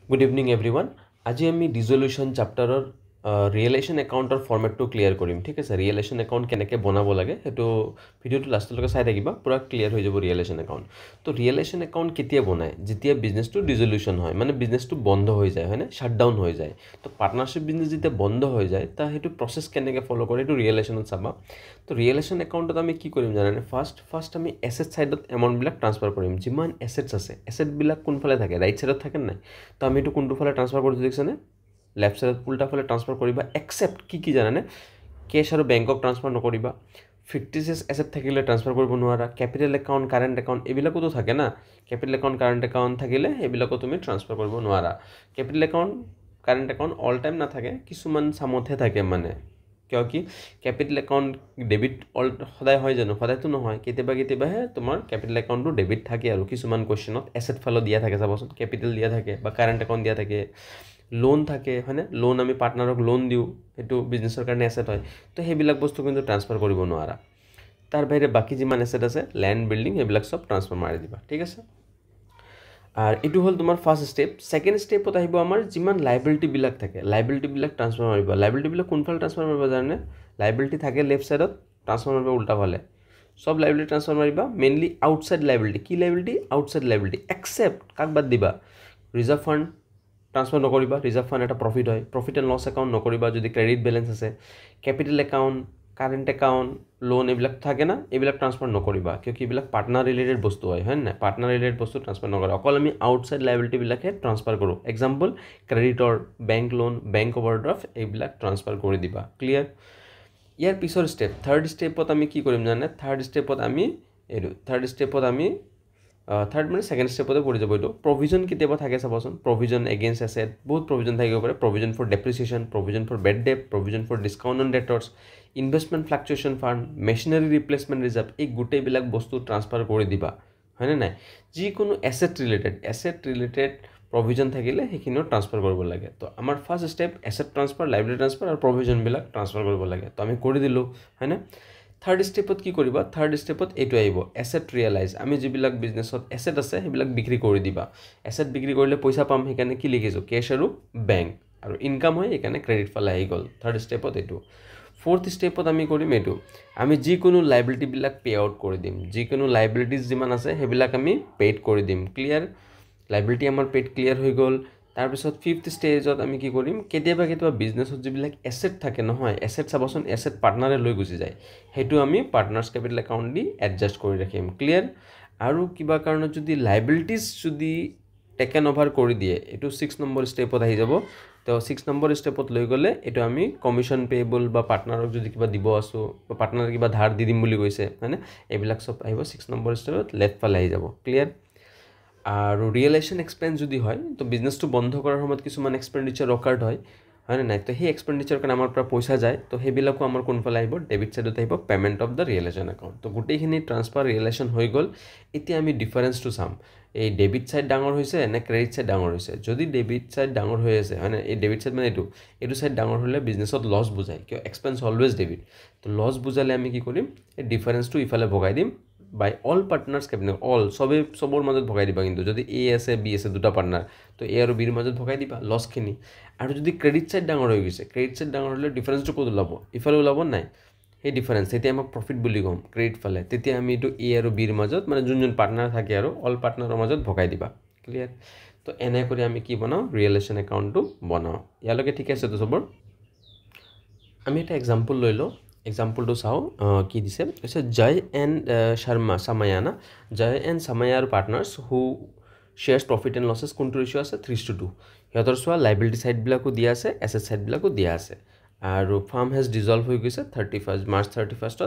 Good evening everyone. আজি আমি dissolution চ্যাপ্টাৰৰ ৰিয়েলেশ্যন একাউণ্টৰ ফৰ্মেটটো ক্লিয়াৰ কৰিম ঠিক আছে ৰিয়েলেশ্যন একাউণ্ট কেনেকৈ বনাব লাগে সেইটো ভিডিঅ'টো লাষ্টলৈকে চাই থাকিবা পুৰা ক্লিয়াৰ হৈ যাব ৰিয়েলেশ্যন একাউণ্ট তো ৰিয়েলেশ্যন একাউণ্ট কেতিয়া বনায় যেতিয়া বিজনেছটো ডিজলিউশন হয় মানে বিজনেছটো বন্ধ হৈ যায় হয়নে শ্বাটডাউন হৈ যায় তো পাৰ্টনাৰশ্বিপ বিজনেছ যেতিয়া বন্ধ হৈ যায় তা সেইটো প্ৰচেছ কেনেকৈ ফ'ল' কৰে সেইটো ৰিয়েলেশ্যনত চাবা তো ৰিয়েলেশ্যন একাউণ্টত আমি কি কৰিম জানানে ফাৰ্ষ্ট আমি এছেট ছাইডত এমাউণ্টবিলাক ট্ৰান্সফাৰ কৰিম যিমান এছেটছ আছে এছেটবিলাক কোনফালে থাকে ৰাইট ছাইডত থাকে নাই তো আমি এইটো কোনটো ফালে ট্ৰান্সফাৰ কৰিছোঁ দেখিছেনে লেফ্ট সাইডত উল্টা ফালে ট্ৰান্সফাৰ কৰিবা এক্সেপ্ট কি জানানে কেছ আৰু বেংকক ট্ৰান্সফাৰ নকৰিবা ফিক্টিচিয়াছ এছেট থাকিলে ট্ৰান্সফাৰ কৰিব নোৱাৰা কেপিটেল একাউণ্ট কাৰেণ্ট একাউণ্ট এইবিলাকতো থাকে না কেপিটেল একাউণ্ট কাৰেণ্ট একাউণ্ট থাকিলে সেইবিলাকো তুমি ট্ৰান্সফাৰ কৰিব নোৱাৰা capital account current account all time নাথাকে কিছুমান চামতহে থাকে মানে কিয় কি কেপিটেল একাউণ্ট ডেবিট অল সদায় হয় জানো সদায়তো নহয় কেতিয়াবাহে তোমাৰ কেপিটেল একাউণ্টটো ডেবিট থাকে আৰু কিছুমান কুৱেশ্যনত এছেট ফালত দিয়া থাকে চাবচোন কেপিটেল দিয়া থাকে বা কাৰেণ্ট একাউণ্ট দিয়া থাকে লোন থাকে হয়নে লোন আমি পাৰ্টনাৰক লোন দিওঁ সেইটো বিজনেছৰ কাৰণে এছেট হয় তো সেইবিলাক বস্তু কিন্তু ট্ৰান্সফাৰ কৰিব নোৱাৰা তাৰ বাহিৰে বাকী যিমান এছেট আছে লেণ্ড বিল্ডিং এইবিলাক চব ট্ৰান্সফাৰ মাৰি দিবা ঠিক আছে আৰু এইটো হ'ল তোমাৰ ফাৰ্ষ্ট ষ্টেপ ছেকেণ্ড ষ্টেপত আহিব আমাৰ যিমান লাইবিলিটিবিলাক থাকে লাইবিলিটিবিলাক ট্ৰান্সফাৰ মাৰিব লাইবিলিটিবিলাক কোনফালে ট্ৰান্সফাৰ মাৰিব জানে লাইবিলিটি থাকে লেফ্ট ছাইডত ট্ৰান্সফাৰ মাৰিব উল্টা ফালে সব লাইবিলিটি ট্ৰান্সফাৰ মাৰিবা মেইনলি আউটসাইড লাইবিলিটি কি লাইবিলিটি আউটসাইড লাইবিলিটি এক্সেপ্ট কাক বাদ দিবা ৰিজাৰ্ভ ফাণ্ড ট্ৰান্সফাৰ নকৰিবা ৰিজাৰ্ভ ফাণ্ড এটা প্ৰফিট হয় প্ৰফিট এণ্ড লছ একাউণ্ট নকৰিবা যদি ক্ৰেডিট বেলেঞ্চ আছে capital account current account loan এইবিলাক থাকে না এইবিলাক ট্ৰান্সফাৰ নকৰিবা কিয় এইবিলাক পাৰ্টনাৰ ৰিলেটেড বস্তু হয় নাই পাৰ্টনাৰ ৰিলেটেড বস্তু ট্ৰান্সফাৰ নকৰা অকল আমি আউটসাইড লাইবিলিটিবিলাকহে ট্ৰান্সফাৰ কৰোঁ example creditor bank loan bank overdraft এইবিলাক ট্ৰান্সফাৰ কৰি দিবা ক্লিয়াৰ ইয়াৰ পিছৰ ষ্টেপ থাৰ্ড ষ্টেপত আমি কি কৰিম জানে থাৰ্ড ষ্টেপত আমি থাৰ্ড মানে ছেকেণ্ড ষ্টেপতে পৰি যাব এইটো প্ৰভিজন কেতিয়াবা থাকে চাবচোন প্ৰভিজন এগেইনষ্ট এছেট বহুত প্ৰভিজন থাকিব পাৰে provision for depreciation provision for bad debt provision for discount on debtors investment fluctuation fund machinery replacement reserve এই গোটেইবিলাক বস্তু ট্ৰান্সফাৰ কৰি দিবা হয়নে নাই যিকোনো এছেট ৰিলেটেড প্ৰভিজন থাকিলে সেইখিনিও ট্ৰান্সফাৰ কৰিব লাগে তো আমাৰ first step asset transfer liability transfer আৰু প্ৰভিজনবিলাক ট্ৰান্সফাৰ কৰিব লাগে তো আমি কৰি দিলোঁ হয়নে থাৰ্ড ষ্টেপত কি কৰিবা থাৰ্ড ষ্টেপত এইটো আহিব এছেট ৰিয়েলাইজ আমি যিবিলাক বিজনেছত এছেট আছে সেইবিলাক বিক্ৰী কৰি দিবা এছেট বিক্ৰী কৰিলে পইচা পাম সেইকাৰণে কি লিখিছোঁ কেছ আৰু বেংক আৰু ইনকাম হয় সেইকাৰণে ক্ৰেডিট ফালে আহি গ'ল থাৰ্ড ষ্টেপত এইটো ফ'ৰ্থ ষ্টেপত আমি কৰিম এইটো আমি যিকোনো লাইবিলিটিবিলাক পে আউট কৰি দিম যিকোনো লাইবিলিটিজ যিমান আছে সেইবিলাক আমি পেইড কৰি দিম ক্লিয়াৰ লাইবিলিটি আমাৰ পেইড ক্লিয়াৰ হৈ গ'ল তাৰপিছত ফিফথ ষ্টেজত আমি কি কৰিম কেতিয়াবা বিজনেছত যিবিলাক এছেট থাকে নহয় এছেট চাবচোন এছেট পাৰ্টনাৰে লৈ গুচি যায় সেইটো আমি পাৰ্টনাৰ্ছ কেপিটেল একাউণ্ট দি এডজাষ্ট কৰি ৰাখিম ক্লিয়াৰ আৰু কিবা কাৰণত যদি লাইবিলিটিজ যদি টেকেন অভাৰ কৰি দিয়ে এইটো 6 নম্বৰ ষ্টেপত আহি যাব তো 6 নম্বৰ ষ্টেপত লৈ গ'লে এইটো আমি কমিশ্যন পেয়েবল বা পাৰ্টনাৰক যদি কিবা দিব আছোঁ বা পাৰ্টনাৰে কিবা ধাৰ দি দিম বুলি কৈছে হয়নে এইবিলাক চব আহিব 6 নম্বৰ ষ্টেপত লেফ্ট ফালে আহি যাব ক্লিয়াৰ আৰু ৰিয়েলেশ্যন এক্সপেঞ্চ যদি হয় তো বিজনেছটো বন্ধ কৰাৰ সময়ত কিছুমান এক্সপেণ্ডিচাৰ অকাৰ্ড হয়নে নাই তো সেই এক্সপেণ্ডিচাৰ কাৰণে আমাৰ পৰা পইচা যায় তো সেইবিলাকো আমাৰ কোনফালে আহিব ডেবিট ছাইডত আহিব পে'মেণ্ট অফ দ্য ৰিয়েলেশ্যন একাউণ্ট তো গোটেইখিনি ট্ৰান্সফাৰ ৰিয়েলেশ্যন হৈ গ'ল এতিয়া আমি ডিফাৰেঞ্চটো চাম এই ডেবিট ছাইড ডাঙৰ হৈছে নে ক্ৰেডিট ছাইড ডাঙৰ হৈছে যদি ডেবিট ছাইড ডাঙৰ হৈ আছে হয়নে এই ডেবিট ছাইড মানে এইটো ছাইড ডাঙৰ হ'লে বিজনেছত লছ বুজায় কিয় এক্সপেঞ্চ অলৱেজ ডেবিট তো লছ বুজালে আমি কি কৰিম এই ডিফাৰেঞ্চটো ইফালে ভগাই দিম বাই অল পাৰ্টনাৰ্ছ কেপিটেল চবৰ মাজত ভগাই দিবা কিন্তু যদি এ আছে বি আছে দুটা পাৰ্টনাৰ তো এ আৰু বিৰ মাজত ভগাই দিবা লছখিনি আৰু যদি ক্ৰেডিট ছাইড ডাঙৰ হৈ গৈছে ক্ৰেডিট ছাইড ডাঙৰ হ'লে ডিফাৰেঞ্চটো ক'ত ওলাব ইফালে ওলাব নাই সেই ডিফাৰেঞ্চ তেতিয়া আমাক প্ৰফিট বুলি ক'ম ক্ৰেডিট ফালে তেতিয়া আমি এইটো এ আৰু বিৰ মাজত মানে যোন পাৰ্টনাৰ থাকে আৰু অল পাৰ্টনাৰৰ মাজত ভগাই দিবা ক্লিয়াৰ তো এনে কৰি আমি কি বনাওঁ ৰিয়েলেশ্যন একাউণ্টটো বনাওঁ ইয়ালৈকে ঠিক আছে তো চবৰ আমি এটা এক্সাম্পল লৈ লওঁ এক্সাম্পলটো চাওঁ কি দিছে কৈছে জয় এণ্ড সামায়ানা জয় এণ্ড সামায়াৰ partners who shares profit and losses কোনটো ৰেচিঅ' আছে 3:2 সিহঁতৰ চোৱা লাইবিলিটি ছাইডবিলাকো দিয়া আছে এছেট ছাইডবিলাকো দিয়া আছে আৰু ফাৰ্ম হেজ ডিজল্ভ হৈ গৈছে মাৰ্চ 31st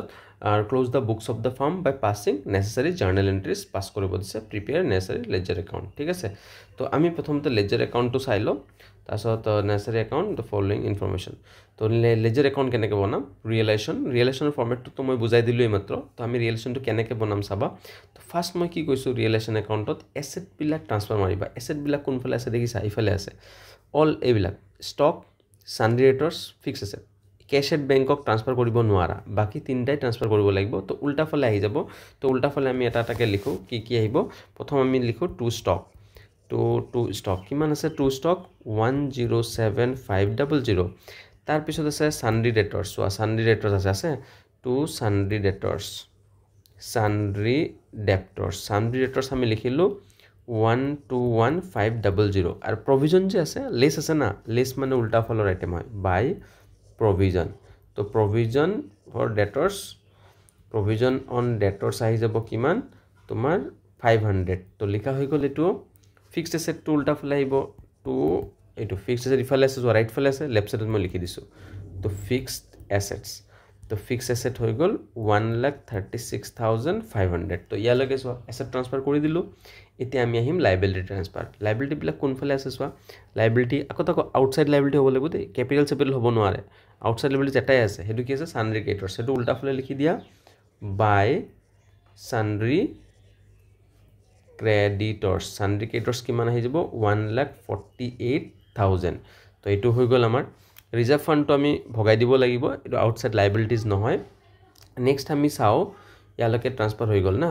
আৰু close the books of the firm by passing necessary journal entries pass কৰিব দিছে প্ৰিপেয়াৰ নেচেচাৰী লেজাৰ একাউণ্ট ঠিক আছে তো আমি প্ৰথমতে লেজাৰ একাউণ্টটো চাই লওঁ তাৰপিছত necessary account the following information তো লেজাৰ একাউণ্ট কেনেকৈ বনাম ৰিয়েলেশ্যনৰ ফৰ্মেটটো মই বুজাই দিলোঁ এইমাত্ৰ তো আমি ৰিয়েলেশ্যনটো কেনেকৈ বনাম চাবা তো ফাৰ্ষ্ট মই কি কৈছোঁ ৰিয়েলেশ্যন একাউণ্টত এছেটবিলাক ট্ৰান্সফাৰ মাৰিবা এছেটবিলাক কোনফালে আছে দেখিছা ইফালে আছে অল এইবিলাক ষ্টক সানডি ৰেটৰ্ছ ফিক্স আছে কেছ এট বেংকক ট্ৰান্সফাৰ কৰিব নোৱাৰা বাকী তিনিটাই ট্ৰান্সফাৰ কৰিব লাগিব তো উল্টা ফালে আহি যাব তো উল্টা ফালে আমি এটা এটাকৈ লিখোঁ কি আহিব প্ৰথম আমি লিখোঁ টু ষ্টক টু ষ্টক কিমান আছে টু ষ্টক 107500 তাৰপিছত আছে সানড্ৰি ডেটৰ্ছ চোৱা সানড্ৰি ডেটৰ্ছ আছে টু সানড্ৰি ডেটৰ্ছ সানড্ৰি ডেটৰ্ছ আমি লিখিলোঁ 121500 আৰু প্ৰভিজন যে আছে লেছ আছে না লেছ মানে উল্টা ফলৰ আইটেম হয় বাই প্ৰভিজন তো প্ৰভিজন ফৰ ডেটৰ্ছ প্ৰভিজন অন ডেটৰ্ছ আহি যাব কিমান তোমাৰ 500 তো লিখা হৈ গ'ল এইটো ফিক্সড এছেটটো উল্টা ফালে আহিব টু এইটো ফিক্সড এছেট ইফালে আছে ৰাইট ফালে আছে লেফ্ট সাইডত মই লিখি দিছোঁ তো ফিক্সড এছেটছ তো ফিক্সড এছেট হৈ গ'ল 1,36,500 তো ইয়ালৈকে চোৱা এছেট ট্ৰান্সফাৰ কৰি দিলোঁ এতিয়া আমি আহিম লাইবিলিটি ট্ৰান্সফাৰ লাইবিলিটিবিলাক কোনফালে আছে চোৱা লাইবিলিটি আকৌ আউটসাইড লাইবিলিটি হ'ব লাগিব দেই কেপিটেল চেপিটেল হ'ব নোৱাৰে আউটসাইড লাইবিলিটি এটাই আছে সেইটো কি আছে সানড্ৰি ক্ৰেডিটৰ্ছ সেইটো উল্টা ফালে লিখি দিয়া বাই সানড্ৰি ক্ৰেডিটৰ্ছ কিমান আহি যাব 1,48,000 তো এইটো হৈ গ'ল আমাৰ ৰিজাৰ্ভ ফাণ্ডটো আমি ভগাই দিব লাগিব এইটো আউটসাইড লাইবিলিটিজ নহয় নেক্সট আমি চাওঁ ইয়ালৈকে ট্ৰান্সফাৰ হৈ গ'ল না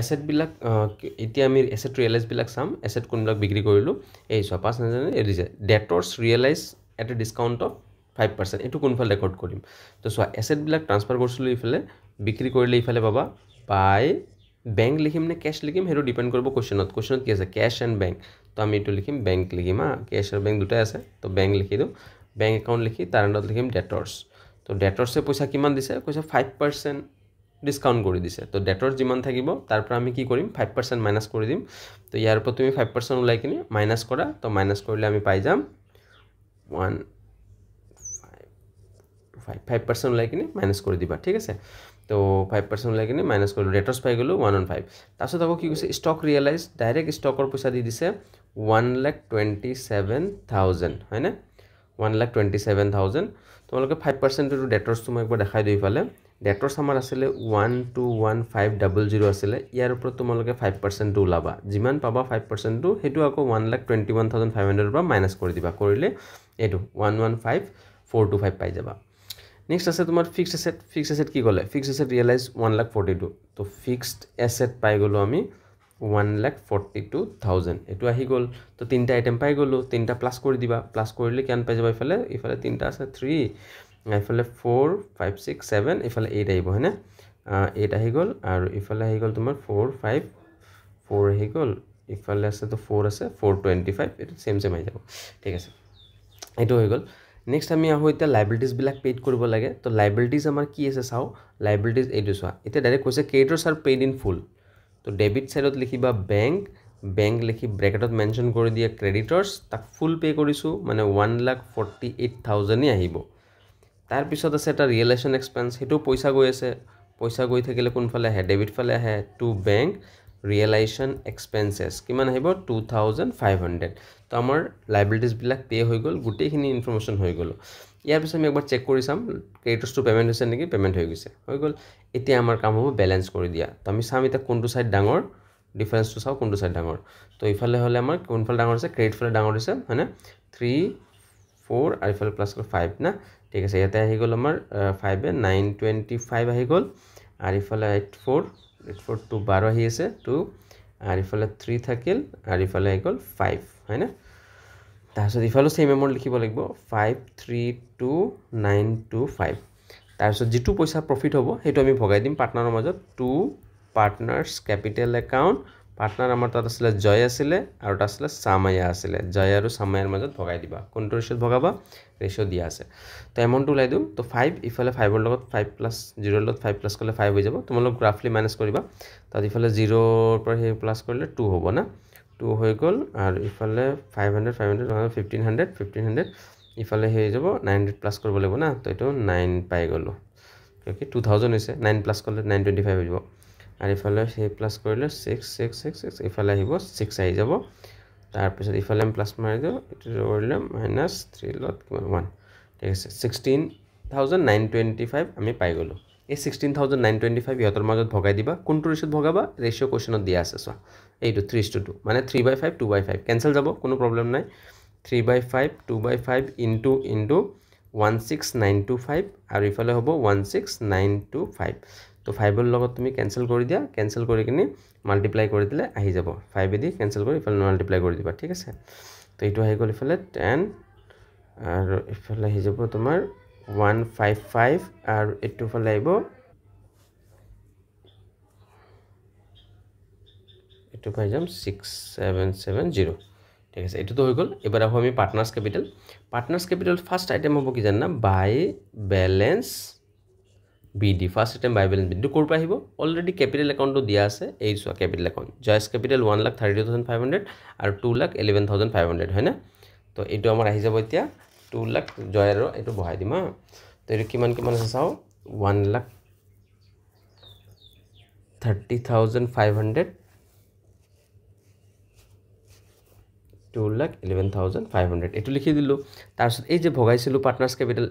এছেটবিলাক এতিয়া আমি এছেট ৰিয়েলাইজবিলাক চাম এছেট কোনবিলাক বিক্ৰী কৰিলোঁ এই চোৱা 5,000 এৰিছে debtors realise at a discount of 5% এইটো কোনফালে ৰেকৰ্ড কৰিম তো চোৱা এছেটবিলাক ট্ৰান্সফাৰ কৰিছিলোঁ ইফালে বিক্ৰী কৰিলে ইফালে পাবা বাই বেংক লিখিম নে কেছ লিখিম সেইটো ডিপেণ্ড কৰিব কুৱেশ্যনত কি আছে কেছ এণ্ড বেংক তো আমি এইটো লিখিম বেংক লিখিম কেছ আৰু বেংক দুটাই আছে তো বেংক লিখি দিওঁ বেংক একাউণ্ট লিখি তাৰ আণ্ডাৰত লিখিম ডেটৰ্ছ তো ডেটৰ্ছে পইচা কিমান দিছে কৈছে 5% ডিছকাউণ্ট কৰি দিছে তো ডেটৰ্ছ যিমান থাকিব তাৰ পৰা আমি কি কৰিম 5% মাইনাছ কৰি দিম তো ইয়াৰ পৰা তুমি 5% ওলাই কিনে মাইনাছ কৰা তো মাইনাছ কৰিলে আমি পাই যাম 5% ওলাই কিনে মাইনাছ কৰি দিবা ঠিক আছে তো 5% ওলাই কিনে মাইনাছ কৰিলোঁ ডেটৰ্ছ পাই গ'লোঁ 115 তাৰপিছত আকৌ কি কৈছে ষ্টক ৰিয়েলাইজ ডাইৰেক্ট ষ্টকৰ পইচা দি দিছে 1,27,000 হয়নে 1,27,000 তোমালোকে 5%টো ডেটৰ্ছটো মই একবাৰ দেখাই দিওঁ ইফালে ডেটৰ্ছ আমাৰ আছিলে 121500 আছিলে ইয়াৰ ওপৰত তোমালোকে 5%টো ওলাবা যিমান পাবা 5%টো সেইটো আকৌ 1,21,500 পৰা মাইনাছ কৰি দিবা কৰিলে এইটো 115,425 পাই যাবা নেক্সট আছে তোমাৰ ফিক্সড এছেট কি ক'লে ফিক্সড এছেট ৰিয়েলাইজ 1,42,000 তো ফিক্সড এছেট পাই গ'লোঁ আমি 1,42,000 এইটো আহি গ'ল তো তিনিটা আইটেম পাই গ'লোঁ তিনিটা প্লাছ কৰি দিবা প্লাছ কৰিলে কিমান পাই যাবা ইফালে তিনিটা আছে 3 ইফালে 4 5 6 7 ইফালে 8 আহিব হয়নে 8 আহি গ'ল আৰু ইফালে আহি গ'ল তোমাৰ 4 5 4 আহি গ'ল ইফালে আছে তো 4 আছে 425 এইটো সেম আহি যাব ঠিক আছে এইটো হৈ গ'ল নেক্সট আমি আহোঁ এতিয়া লাইবিলিটিজবিলাক পেইড কৰিব লাগে তো লাইবিলিটিজ আমাৰ কি আছে চাওঁ লাইবিলিটিজ এইটো চোৱা এতিয়া ডাইৰেক্ট কৈছে ক্ৰেডিটৰ্ছ আৰ পেইড ইন ফুল তো ডেবিট ছাইডত লিখিবা বেংক লিখি ব্ৰেকেটত মেনশ্যন কৰি দিয়া ক্ৰেডিটৰ্ছ তাক ফুল পে' কৰিছোঁ মানে 1,48,000 আহিব তাৰপিছত আছে এটা ৰিয়েলাইজেশ্যন এক্সপেন্স সেইটো পইচা গৈ আছে পইচা গৈ থাকিলে কোনফালে আহে ডেবিট ফালে আহে টু বেংক ৰিয়েলাইজেশ্যন এক্সপেন্সেছ কিমান আহিব 2,500 তো আমাৰ লাইবিলিটিজবিলাক পে' হৈ গ'ল গোটেইখিনি ইনফৰ্মেশ্যন হৈ গ'ল ইয়াৰ পিছত আমি একবাৰ চেক কৰি চাম ক্ৰেডিটৰ্ছটো পে'মেণ্ট হৈছে নেকি পে'মেণ্ট হৈ গৈছে হৈ গ'ল এতিয়া আমাৰ কাম হ'ব বেলেঞ্চ কৰি দিয়া তো আমি চাম এতিয়া কোনটো ছাইড ডাঙৰ ডিফাৰেঞ্চটো চাওঁ কোনটো ছাইড ডাঙৰ তো ইফালে হ'লে আমাৰ কোনফালে ডাঙৰ আছে ক্ৰেডিট ফালে ডাঙৰ হৈছে হয়নে 3 4 আৰু ইফালে প্লাছ 5 না ঠিক আছে ইয়াতে আহি গ'ল আমাৰ 5 925 আহি গ'ল আৰু ইফালে 84 to 12 আহি আছে 2 আৰু ইফালে 3 থাকিল আৰু ইফালে আহি গ'ল 5 হয়নে তাৰপিছত ইফালে সেম এমাউণ্ট লিখিব লাগিব 532,925 তাৰপিছত যিটো পইচা প্ৰফিট হ'ব সেইটো আমি ভগাই দিম পাৰ্টনাৰৰ মাজত two partners capital account partner আমাৰ তাত আছিলে জয় আছিলে আৰু তাত আছিলে সামায়া আছিলে জয় আৰু সামায়াৰ মাজত ভগাই দিবা কোনটো ৰেচিঅ'ত ভগাবা ৰেচিঅ' দিয়া আছে তো এমাউণ্টটো ওলাই দিওঁ তো 5 ইফালে 5ৰ লগত 5 প্লাছ 0ৰ লগত 5 প্লাছ কৰিলে 5 হৈ যাব তোমালোক ৰাফলি মাইনাছ কৰিবা তাত ইফালে 0ৰ পৰা সেই প্লাছ কৰিলে 2 হ'ব না 2 হৈ গ'ল আৰু ইফালে 500 1500 ইফালে হৈ যাব 900 প্লাছ কৰিব লাগিব না তো এইটো 9 পাই গ'লোঁ কিয় 2000 হৈছে 9 প্লাছ কৰিলে 925 হৈ যাব আৰু ইফালে সেই প্লাছ কৰিলে 6 ইফালে আহিব 6 আহি যাব তাৰপিছত ইফালে আমি প্লাছ মাৰি দিওঁ এইটো কৰিলে মাইনাছ 3 লগত 1 ঠিক আছে 16,925 আমি পাই গ'লোঁ এই 16,925 ইহঁতৰ মাজত ভগাই দিবা কোনটো ৰেচিঅ'ত ভগাবা ৰেচিঅ' কুৱেশ্যনত দিয়া আছে চোৱা এইটো 3:2 মানে 3/5 2/5 কেনচেল যাব কোনো প্ৰব্লেম নাই 3/5 2/5 ইনটু 16,925 আৰু ইফালে হ'ব 16,925 তো 5 ৰ লগত তুমি কেনসেল কৰি দিয়া কেনসেল কৰি কিনি মাল্টিপ্লাই কৰি দিলে আহি যাব 5 এদি কেনসেল কৰি ইফালে মাল্টিপ্লাই কৰি দিবা ঠিক আছে তো এইটো আহি গ'ল ইফালে 10 আৰু ইফালে আহি যাব তোমাৰ 155 আৰু এইটো ফালে আহিব এইটো পাই যাম 6770 ঠিক আছে এটো তো হৈ গ'ল এবাৰ আহো আমি পার্টনার্স ক্যাপিটাল ফার্স্ট আইটেম হ'ব কি জানা বাই ব্যালেন্স বিডি ফার্স্ট আইটেম বাই ব্যালেন্স বিডি কোৰ পৰা আহিব অলৰেডি ক্যাপিটাল একাউন্টটো দিয়া আছে এই চোৱা ক্যাপিটাল একাউন্ট জয়স ক্যাপিটাল 1,32,500 আৰু 2,11,500 হয় না তো এইটো আমাৰ আহি যাব এতিয়া 2 লাখ জয়ৰ এইটো বহাই দিম তো এইটো কিমান আছে চাও 1,30,500 2,11,500 এটো লিখি দিলো তাৰছত এই যে ভগাইছিলো পার্টনার্স ক্যাপিটাল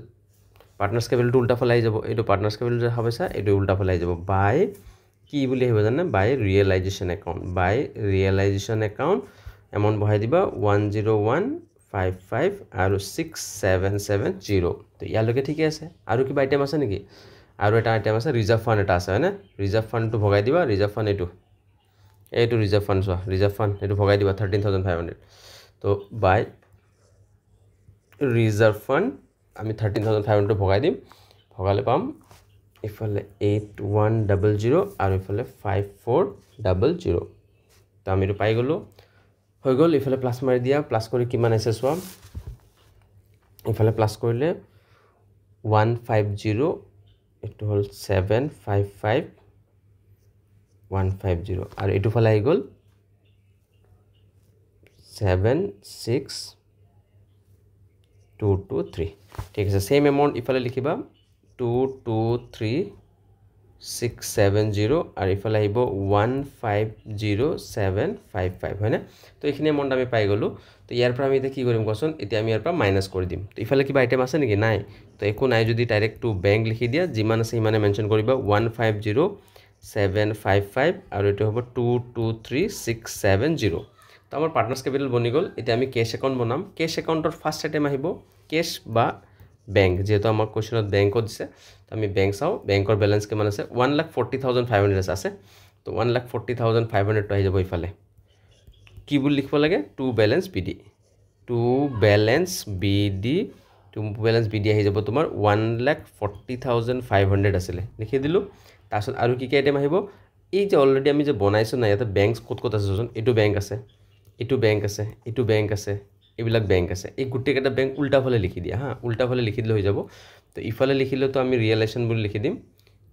উল্টা ফলাই যাব এইটো পার্টনার্স ক্যাপিটাল যে হবছা এইটো উল্টা ফলাই যাব বাই কি বুলি আহিব জানা বাই রিয়েলাইজেশন অ্যাকাউন্ট এমাউন্ট বহাই দিবা 10155 আৰু 6770 তো ইয়ালৈকে ঠিকে আছে আৰু কিবা আইটেম আছে নেকি আৰু এটা আইটেম আছে রিজার্ভ ফান্ড এটা আছে হয়নে রিজার্ভ ফান্ডটো ভগাই দিবা রিজার্ভ ফান্ড এইটো রিজার্ভ ফান্ড এইটো ভগাই দিবা 13,500 তো বাই রিজার্ভ ফান্ড আমি 13,500 ভগাই দিম ভগালে পাম ইফালে 8100 আৰু ইফালে 5400 তো আমি এটো পাই গলো হৈ গল ইফালে প্লাস মাৰি দিয়া প্লাস কৰি কিমান আছে সোৱা ইফালে প্লাস কৰিলে 150 এটো হল 755 150 আৰু এটো ফালে আহি গল 76223 ঠিক আছে সেম অ্যামাউন্ট ইফালে লিখিবা 223670 আৰু ইফালে আহিব 150755 হয় না তো এইখিনি অ্যামাউন্ট আমি পাই গলো তো ইয়াৰ পৰা আমি এটা কি কৰিম কোৱাচোন এতিয়া আমি ইয়াৰ পৰা মাইনাস কৰি দিম তো ইফালে কিবা আইটেম আছে নেকি নাই তো একো নাই যদি ডাইৰেক্ট টু ব্যাংক লিখি দিয়া যিমান আছে ইমানে মেনশন কৰিবা 150755 আৰু এটো হ'ব 223670 তো আমাৰ পাৰ্টনাৰ্স ক্যাপিটাল বনি গল এতিয়া আমি ক্যাশ অ্যাকাউন্ট বনাম ক্যাশ অ্যাকাউন্টৰ ফাৰ্স্ট আইটেম আহিব ক্যাশ বা ব্যাংক যেহেতু আমাৰ কোশ্চনত ব্যাংকত দিছে তো আমি ব্যাংক চাও ব্যাংকৰ ব্যালেন্স কিমান আছে 1,40,500 আছে তো 1,40,500 তো আহি যাব ইফালে কি বুলি লিখিব লাগে টু ব্যালেন্স বিডি আহি যাব তোমাৰ 1,40,500 আছিল লিখি দিলো তাৰছত আৰু কি কি আইটেম আহিব এই যে অলৰেডি আমি যে বনাইছো না ইয়াতে ব্যাংক কত আছে চোন এটো ব্যাংক আছে এইবিলাক ব্যাংক আছে এই গুটেকেটা ব্যাংক উল্টা ফলে লিখি দিয়া উল্টা ফলে লিখি দিলে হৈ যাব তো ইফালে লিখিলে তো আমি রিয়েলাইজেশন বুলি লিখি দিম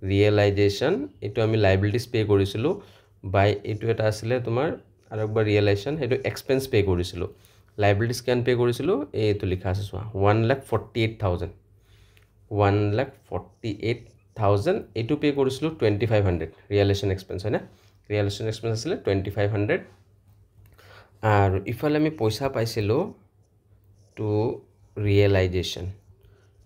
রিয়েলাইজেশন এটো আমি লায়াবিলিটিজ পে কৰিছিলো বাই এটো এটা আছিল তোমাৰ আৰু একবাৰ ৰিয়েলাইজেশন এটো এক্সপেন্স পে কৰিছিলো লায়াবিলিটিজ কেন পে কৰিছিলো এইটো লিখা আছে সোৱা 1,48,000 এটো পে কৰিছিলো 2,500 ৰিয়েলাইজেশন এক্সপেন্স হয় না ৰিয়েলাইজেশন এক্সপেন্স আছিল 2,500 আৰু ইফালে আমি পইচা পাইছিলো টু ৰিয়েলাইজেশন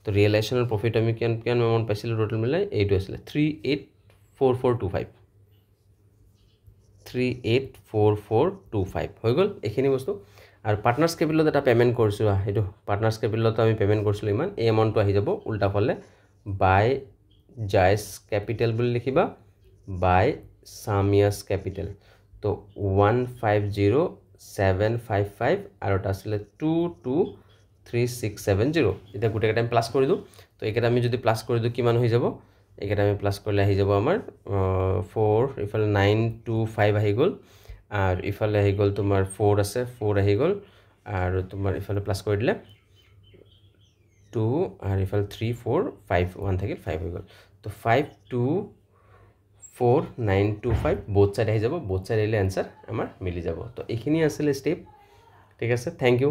তো ৰিয়েলাইজেশনৰ প্ৰফিট আমি কিমান এমাউন্ট পাইছিলো টোটাল মিলাই এইটো আছিল 384425 হৈ গল এখিনি বস্তু আৰু পাৰ্টনাৰ্স ক্যাপিটালত এটা পেমেন্ট কৰিছো এইটো পাৰ্টনাৰ্স ক্যাপিটালত আমি পেমেন্ট কৰিছিলো ইমান এই এমাউন্টটো আহি যাব উল্টা ফলে বাই জায়স ক্যাপিটাল বুলি লিখিবা বাই সামিয়াস ক্যাপিটাল তো 150,755 আৰু এটা আছিল 223670 এটা গুটেকা টাইম প্লাস কৰি দু তো একেটা আমি যদি প্লাস কৰি দু কিমান হৈ যাব একেটা আমি প্লাস কৰিলে আহি যাব আমাৰ 4 ইফালে 925 আহি গল আৰু ইফালে আহি গল তোমাৰ 4 আছে 4 আহি গল আৰু তোমাৰ ইফালে প্লাস কৰি দিলে 2 আৰু ইফালে 3 4 5 1 থাকিল 5 হৈ গল তো 524,925 both side আহি যাব both side আহিলে आंसर আমাৰ মিলি যাব তো এইখিনি আছিল স্টেপ ঠিক আছে থ্যাংক ইউ